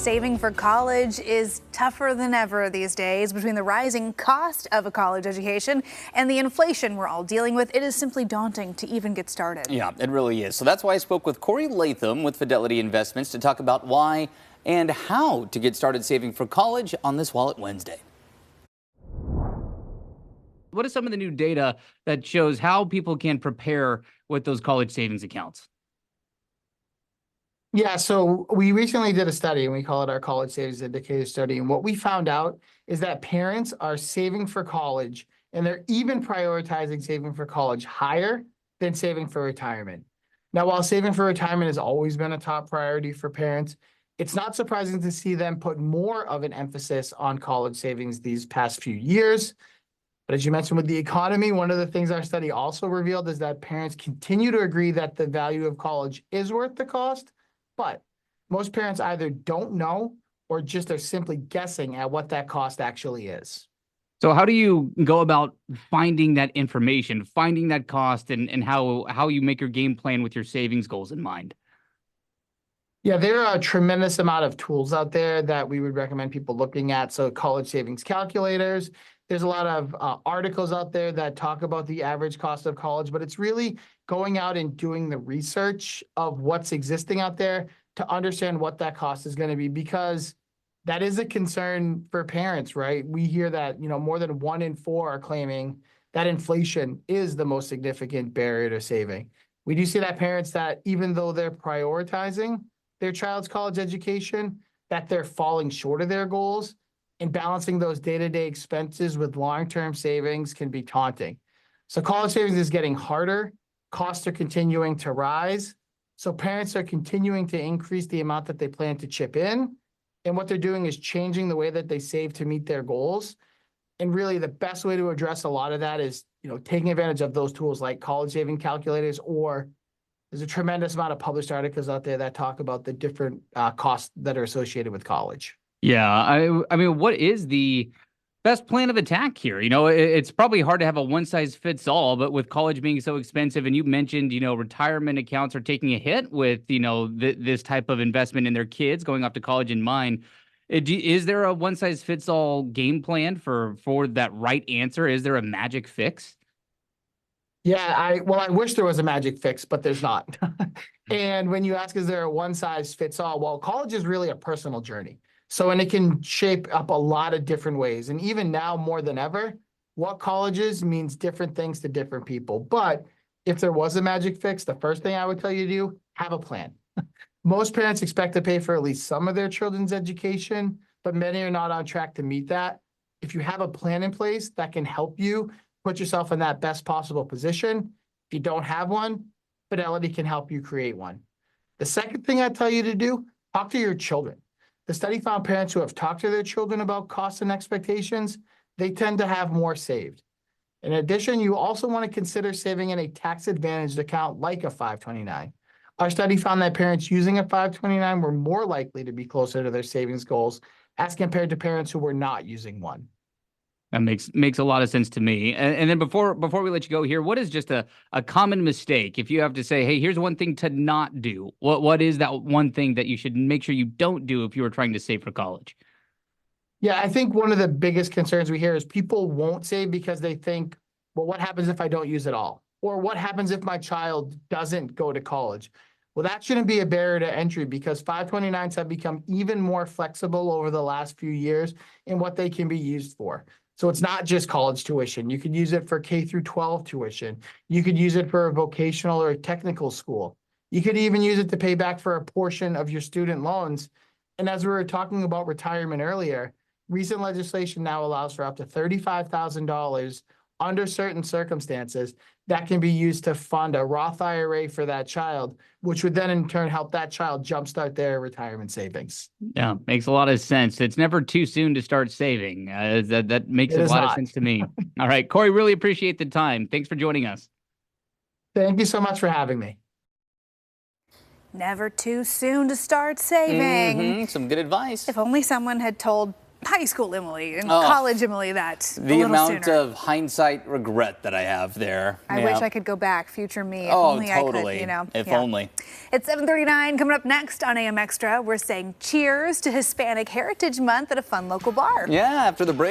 Saving for college is tougher than ever these days. Between the rising cost of a college education and the inflation we're all dealing with, it is simply daunting to even get started. Yeah, it really is. So that's why I spoke with Corey Latham with Fidelity Investments to talk about why and how to get started saving for college on this Wallet Wednesday. What is some of the new data that shows how people can prepare with those college savings accounts? Yeah, so we recently did a study and we call it our College Savings Indicator Study. And what we found out is that parents are saving for college and they're even prioritizing saving for college higher than saving for retirement. Now, while saving for retirement has always been a top priority for parents, it's not surprising to see them put more of an emphasis on college savings these past few years. But as you mentioned with the economy, one of the things our study also revealed is that parents continue to agree that the value of college is worth the cost. But most parents either don't know or just are simply guessing at what that cost actually is. So how do you go about finding that information, finding that cost, and how you make your game plan with your savings goals in mind? Yeah, there are a tremendous amount of tools out there that we would recommend people looking at. So college savings calculators. There's a lot of articles out there that talk about the average cost of college, but it's really going out and doing the research of what's existing out there to understand what that cost is going to be, because that is a concern for parents, right? We hear that, more than 1 in 4 are claiming that inflation is the most significant barrier to saving. We do see that parents that even though they're prioritizing their child's college education, that they're falling short of their goals, and balancing those day-to-day expenses with long-term savings can be daunting. So college savings is getting harder. Costs are continuing to rise. So parents are continuing to increase the amount that they plan to chip in. And what they're doing is changing the way that they save to meet their goals. And really the best way to address a lot of that is, taking advantage of those tools like college saving calculators, or there's a tremendous amount of published articles out there that talk about the different costs that are associated with college. Yeah, I mean, what is the best plan of attack here? It's probably hard to have a one size fits all, but with college being so expensive, and you mentioned, retirement accounts are taking a hit with, this type of investment in their kids going off to college in mind. Is there a one size fits all game plan for that right answer? Is there a magic fix? Yeah, I wish there was a magic fix, but there's not. And when you ask, is there a one size fits all? Well, college is really a personal journey. And it can shape up a lot of different ways. And even now more than ever, what college is means different things to different people. But if there was a magic fix, the first thing I would tell you to do, have a plan. Most parents expect to pay for at least some of their children's education, but many are not on track to meet that. If you have a plan in place that can help you put yourself in that best possible position, if you don't have one, Fidelity can help you create one. The second thing I tell you to do, talk to your children. The study found parents who have talked to their children about costs and expectations, they tend to have more saved. In addition, you also want to consider saving in a tax-advantaged account like a 529. Our study found that parents using a 529 were more likely to be closer to their savings goals as compared to parents who were not using one. That makes a lot of sense to me. And then before we let you go here, what is just a common mistake? If you have to say, hey, here's one thing to not do, what is that one thing that you should make sure you don't do if you were trying to save for college? Yeah, I think one of the biggest concerns we hear is people won't save because they think, well, what happens if I don't use it all? Or what happens if my child doesn't go to college? Well, that shouldn't be a barrier to entry because 529s have become even more flexible over the last few years in what they can be used for. So it's not just college tuition. You could use it for K through 12 tuition. You could use it for a vocational or a technical school. You could even use it to pay back for a portion of your student loans. And as we were talking about retirement earlier, recent legislation now allows for up to $35,000 under certain circumstances that can be used to fund a Roth IRA for that child, which would then in turn help that child jumpstart their retirement savings. Yeah, makes a lot of sense. It's never too soon to start saving. That makes a lot of sense to me. All right, Corey, really appreciate the time. Thanks for joining us. Thank you so much for having me. Never too soon to start saving. Some good advice. If only someone had told high school Emily and Oh. college Emily that a The little amount sooner. of hindsight regret that I have there. I Yeah. wish I could go back, future me. If Oh, only I totally. could, you know. If Yeah. only. It's 7:39. Coming up next on AM Extra, we're saying cheers to Hispanic Heritage Month at a fun local bar. Yeah, after the break.